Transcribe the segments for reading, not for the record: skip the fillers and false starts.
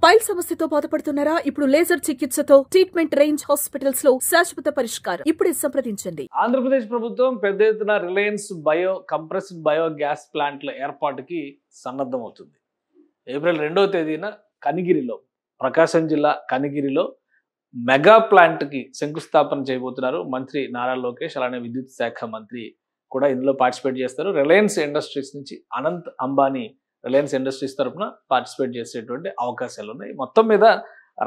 Pile సమస్యతో బాధపడుతున్నారా? ఇప్పుడు లేజర్ చికిత్సతో ట్రీట్మెంట్ రేంజ్ హాస్పిటల్స్ లో శాశ్వత పరిష్కారం. ఇప్పుడే సంప్రదించండి. ఆంధ్రప్రదేశ్ ప్రభుత్వం పెద్ద ఎత్తున రిలయన్స్ కంప్రెస్డ్ బయో గ్యాస్ ప్లాంట్ల ఏర్పాటుకి సన్నద్ధమవుతుంది. ఏప్రిల్ 2వ తేదీన కనిగిరిలో, ప్రకాశం జిల్లా కనిగిరిలో మెగా ప్లాంట్కి శంకుస్థాపన చేయబోతున్నారు మంత్రి నారా లోకేష్. అలానే విద్యుత్ శాఖ మంత్రి కూడా ఇందులో పార్టిసిపేట్ చేస్తారు. రిలయన్స్ ఇండస్ట్రీస్ నుంచి అనంత్ అంబానీ రిలయన్స్ ఇండస్ట్రీస్ తరఫున పార్టిసిపేట్ చేసేటువంటి అవకాశాలు ఉన్నాయి. మొత్తం మీద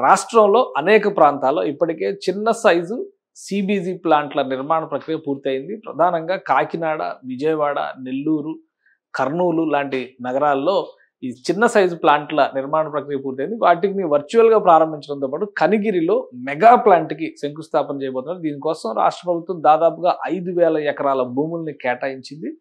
రాష్ట్రంలో అనేక ప్రాంతాల్లో ఇప్పటికే చిన్న సైజు సిబిజీ ప్లాంట్ల నిర్మాణ ప్రక్రియ పూర్తయింది. ప్రధానంగా కాకినాడ, విజయవాడ, నెల్లూరు, కర్నూలు లాంటి నగరాల్లో ఈ చిన్న సైజు ప్లాంట్ల నిర్మాణ ప్రక్రియ పూర్తయింది. వాటిని వర్చువల్గా ప్రారంభించడంతో పాటు కనిగిరిలో మెగా ప్లాంట్కి శంకుస్థాపన చేయబోతున్నారు. దీనికోసం రాష్ట్ర ప్రభుత్వం దాదాపుగా 5,000 ఎకరాల భూముల్ని కేటాయించింది.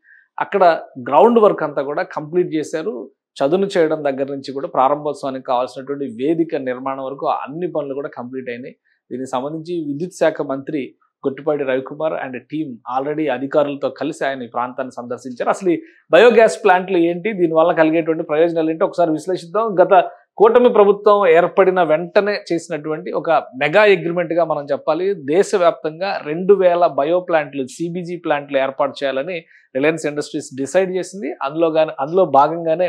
అక్కడ గ్రౌండ్ వర్క్ అంతా కూడా కంప్లీట్ చేశారు. చదును చేయడం దగ్గర నుంచి కూడా ప్రారంభోత్సవానికి కావాల్సినటువంటి వేదిక నిర్మాణం వరకు అన్ని పనులు కూడా కంప్లీట్ అయినాయి. దీనికి సంబంధించి విద్యుత్ శాఖ మంత్రి Guttipati Ravikumar and team already అధికారులతో కలిసి ఆయన ఈ ప్రాంతాన్ని సందర్శించారు. అసలు ఈ బయోగ్యాస్ ప్లాంట్లు ఏంటి, దీనివల్ల కలిగేటువంటి ప్రయోజనాలు ఏంటి ఒకసారి విశ్లేషిద్దాం. గత కూటమి ప్రభుత్వం ఏర్పడిన వెంటనే చేసినటువంటి ఒక మెగా అగ్రిమెంట్ గా మనం చెప్పాలి. దేశవ్యాప్తంగా 2,000 బయో ప్లాంట్లు, సిబిజీ ప్లాంట్లు ఏర్పాటు చేయాలని రిలయన్స్ ఇండస్ట్రీస్ డిసైడ్ చేసింది. అందులో భాగంగానే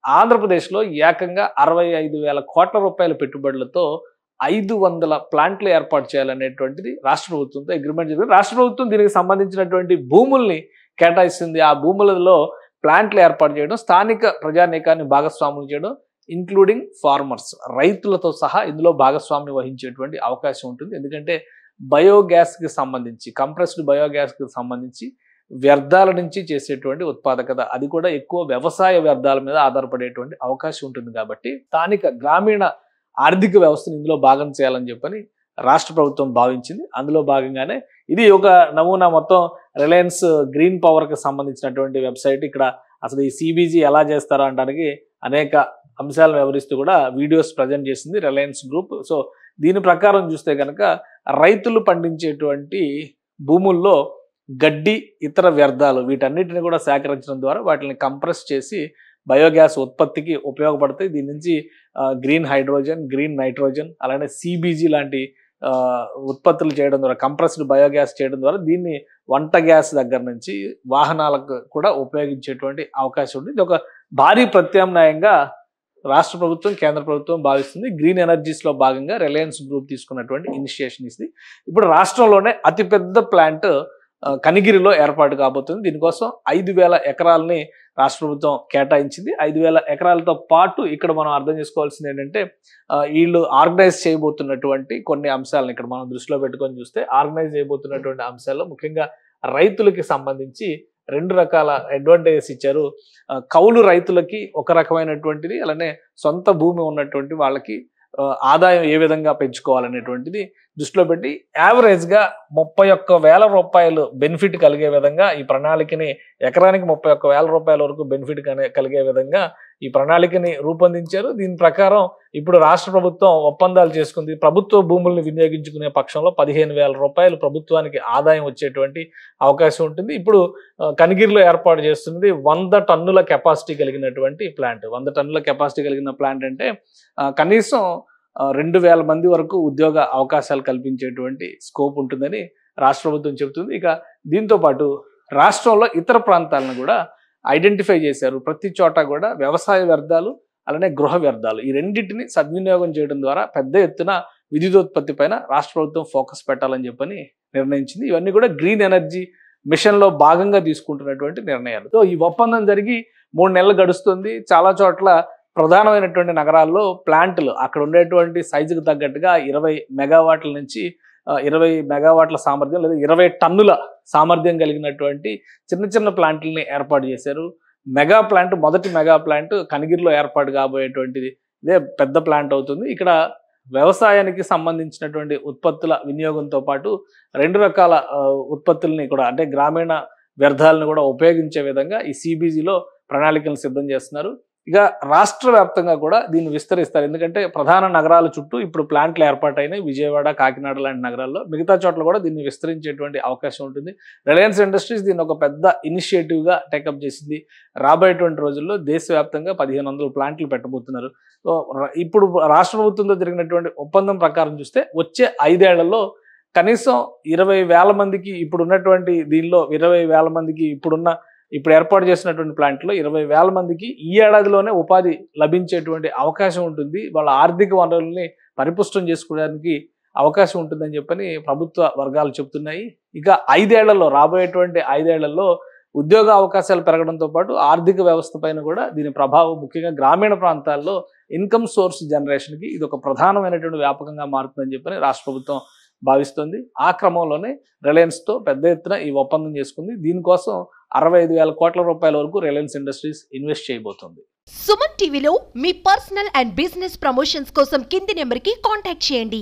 ఆంధ్రప్రదేశ్లో ఏకంగా 65,000 కోట్ల రూపాయల పెట్టుబడులతో 500 ప్లాంట్లు ఏర్పాటు చేయాలనేటువంటిది రాష్ట్ర ప్రభుత్వంతో అగ్రిమెంట్ జరిగింది. రాష్ట్ర ప్రభుత్వం దీనికి సంబంధించినటువంటి భూముల్ని కేటాయిస్తుంది. ఆ భూములలో ప్లాంట్లు ఏర్పాటు చేయడం, స్థానిక ప్రజానీకాన్ని భాగస్వాములు చేయడం, ఇంక్లూడింగ్ ఫార్మర్స్, రైతులతో సహా ఇందులో భాగస్వామ్యం వహించేటువంటి అవకాశం ఉంటుంది. ఎందుకంటే బయోగ్యాస్కి సంబంధించి, కంప్రెస్డ్ బయోగ్యాస్కి సంబంధించి వ్యర్థాల నుంచి చేసేటువంటి ఉత్పాదకత, అది కూడా ఎక్కువ వ్యవసాయ వ్యర్థాల మీద ఆధారపడేటువంటి అవకాశం ఉంటుంది. కాబట్టి స్థానిక గ్రామీణ ఆర్థిక వ్యవస్థను ఇందులో భాగం చేయాలని చెప్పని రాష్ట్ర ప్రభుత్వం భావించింది. అందులో భాగంగానే ఇది ఒక నమూనా. మొత్తం రిలయన్స్ గ్రీన్ పవర్కి సంబంధించినటువంటి వెబ్సైట్. ఇక్కడ అసలు ఈ సిబిజీ ఎలా చేస్తారో అనడానికి అనేక అంశాలను వివరిస్తూ కూడా వీడియోస్ ప్రజెంట్ చేసింది రిలయన్స్ గ్రూప్. సో దీని ప్రకారం చూస్తే కనుక రైతులు పండించేటువంటి భూముల్లో గడ్డి, ఇతర వ్యర్థాలు వీటన్నిటిని కూడా సేకరించడం ద్వారా వాటిని కంప్రెస్ చేసి బయోగ్యాస్ ఉత్పత్తికి ఉపయోగపడతాయి. దీని నుంచి గ్రీన్ హైడ్రోజన్, గ్రీన్ నైట్రోజన్, అలానే సిబిజీ లాంటి ఉత్పత్తులు చేయడం ద్వారా, కంప్రెస్డ్ బయోగ్యాస్ చేయడం ద్వారా దీన్ని వంట గ్యాస్ దగ్గర నుంచి వాహనాలకు కూడా ఉపయోగించేటువంటి అవకాశం ఉంది. ఇది ఒక భారీ ప్రత్యామ్నాయంగా రాష్ట్ర ప్రభుత్వం, కేంద్ర ప్రభుత్వం భావిస్తుంది. గ్రీన్ ఎనర్జీస్లో భాగంగా రిలయన్స్ గ్రూప్ తీసుకున్నటువంటి ఇనిషియేషన్ ఇది. ఇప్పుడు రాష్ట్రంలోనే అతిపెద్ద ప్లాంట్ కనిగిరిలో ఏర్పాటు కాబోతుంది. దీనికోసం 5,000 ఎకరాలని రాష్ట్ర ప్రభుత్వం కేటాయించింది. 5,000 ఎకరాలతో పాటు ఇక్కడ మనం అర్థం చేసుకోవాల్సింది ఏంటంటే, వీళ్ళు ఆర్గనైజ్ చేయబోతున్నటువంటి కొన్ని అంశాలను ఇక్కడ మనం దృష్టిలో పెట్టుకొని చూస్తే, ఆర్గనైజ్ చేయబోతున్నటువంటి అంశాల్లో ముఖ్యంగా రైతులకి సంబంధించి 2 రకాల అడ్వాంటేజెస్ ఇచ్చారు. కౌలు రైతులకి ఒక రకమైనటువంటిది, అలానే సొంత భూమి ఉన్నటువంటి వాళ్ళకి ఆదాయం ఏ విధంగా పెంచుకోవాలనేటువంటిది దృష్టిలో పెట్టి యావరేజ్గా 31,000 రూపాయలు బెనిఫిట్ కలిగే విధంగా ఈ ప్రణాళికని, ఎకరానికి 31,000 రూపాయల వరకు బెనిఫిట్ కలిగే విధంగా ఈ ప్రణాళికని రూపొందించారు. దీని ప్రకారం ఇప్పుడు రాష్ట్ర ప్రభుత్వం ఒప్పందాలు చేసుకుంది. ప్రభుత్వ భూముల్ని వినియోగించుకునే పక్షంలో 15,000 రూపాయలు ప్రభుత్వానికి ఆదాయం వచ్చేటువంటి అవకాశం ఉంటుంది. ఇప్పుడు కనిగిరిలో ఏర్పాటు చేస్తున్నది 100 టన్నుల కెపాసిటీ కలిగినటువంటి ప్లాంట్. 100 టన్నుల కెపాసిటీ కలిగిన ప్లాంట్ అంటే కనీసం 2,000 మంది వరకు ఉద్యోగ అవకాశాలు కల్పించేటువంటి స్కోప్ ఉంటుందని రాష్ట్ర ప్రభుత్వం చెబుతుంది. ఇక దీంతో పాటు రాష్ట్రంలో ఇతర ప్రాంతాలను కూడా ఐడెంటిఫై చేశారు. ప్రతి చోట కూడా వ్యవసాయ వ్యర్థాలు, అలానే గృహ వ్యర్థాలు, ఈ రెండింటిని సద్వినియోగం చేయడం ద్వారా పెద్ద ఎత్తున విద్యుతోత్పత్తి పైన రాష్ట్ర ప్రభుత్వం ఫోకస్ పెట్టాలని చెప్పని నిర్ణయించింది. ఇవన్నీ కూడా గ్రీన్ ఎనర్జీ మిషన్లో భాగంగా తీసుకుంటున్నటువంటి నిర్ణయాలు. సో ఈ ఒప్పందం జరిగి 3 నెలలు గడుస్తుంది. చాలా చోట్ల ప్రధానమైనటువంటి నగరాల్లో ప్లాంట్లు అక్కడ ఉండేటువంటి సైజుకు తగ్గట్టుగా 20 మెగావాట్ల నుంచి 20 మెగావాట్ల సామర్థ్యం లేదా 20 టన్నుల సామర్థ్యం కలిగినటువంటి చిన్న చిన్న ప్లాంట్లని ఏర్పాటు చేశారు. మెగా ప్లాంట్, మొదటి మెగా ప్లాంట్ కనిగిరిలో ఏర్పాటు కాబోయేటువంటిది ఇదే పెద్ద ప్లాంట్ అవుతుంది. ఇక్కడ వ్యవసాయానికి సంబంధించినటువంటి ఉత్పత్తుల వినియోగంతో పాటు 2 రకాల ఉత్పత్తుల్ని కూడా, అంటే గ్రామీణ వ్యర్థాలను కూడా ఉపయోగించే విధంగా ఈ సిబిజీలో ప్రణాళికలను సిద్ధం చేస్తున్నారు. ఇక రాష్ట్ర వ్యాప్తంగా కూడా దీన్ని విస్తరిస్తారు. ఎందుకంటే ప్రధాన నగరాల చుట్టూ ఇప్పుడు ప్లాంట్లు ఏర్పాటైనాయి. విజయవాడ, కాకినాడ లాంటి నగరాల్లో, మిగతా చోట్ల కూడా దీన్ని విస్తరించేటువంటి అవకాశం ఉంటుంది. రిలయన్స్ ఇండస్ట్రీస్ దీన్ని ఒక పెద్ద ఇనిషియేటివ్గా టేకప్ చేసింది. రాబోయేటువంటి రోజుల్లో దేశవ్యాప్తంగా 1,500 ప్లాంట్లు పెట్టబోతున్నారు. సో ఇప్పుడు రాష్ట్ర ప్రభుత్వంతో జరిగినటువంటి ఒప్పందం ప్రకారం చూస్తే వచ్చే 5 ఏళ్లలో కనీసం 20,000 మందికి ఇప్పుడు ఉన్నటువంటి దీనిలో 20,000 మందికి ఇప్పుడు ఏర్పాటు చేసినటువంటి ప్లాంట్లో 20,000 మందికి ఈ ఏడాదిలోనే ఉపాధి లభించేటువంటి అవకాశం ఉంటుంది. వాళ్ళ ఆర్థిక వనరుల్ని పరిపుష్టం చేసుకోవడానికి అవకాశం ఉంటుందని చెప్పని ప్రభుత్వ వర్గాలు చెబుతున్నాయి. ఇక 5 ఏళ్లలో రాబోయేటువంటి 5 ఏళ్లలో ఉద్యోగ అవకాశాలు పెరగడంతో పాటు ఆర్థిక వ్యవస్థ పైన కూడా దీని ప్రభావం ముఖ్యంగా గ్రామీణ ప్రాంతాల్లో ఇన్కమ్ సోర్స్ జనరేషన్కి ఇది ఒక ప్రధానమైనటువంటి వ్యాపకంగా మారుతుందని చెప్పని రాష్ట్ర ప్రభుత్వం భావిస్తుంది. ఆ క్రమంలోనే రిలయన్స్తో పెద్ద ఎత్తున ఈ ఒప్పందం చేసుకుంది. దీనికోసం 65,000 కోట్ల రూపాయల వరకు రిలయన్స్ ఇండస్ట్రీస్ ఇన్వెస్ట్ చేయబోతోంది. సుమన్ టీవీలో మీ పర్సనల్ అండ్ బిజినెస్ ప్రమోషన్స్ కోసం కింది నెంబర్కి కాంటాక్ట్ చేయండి.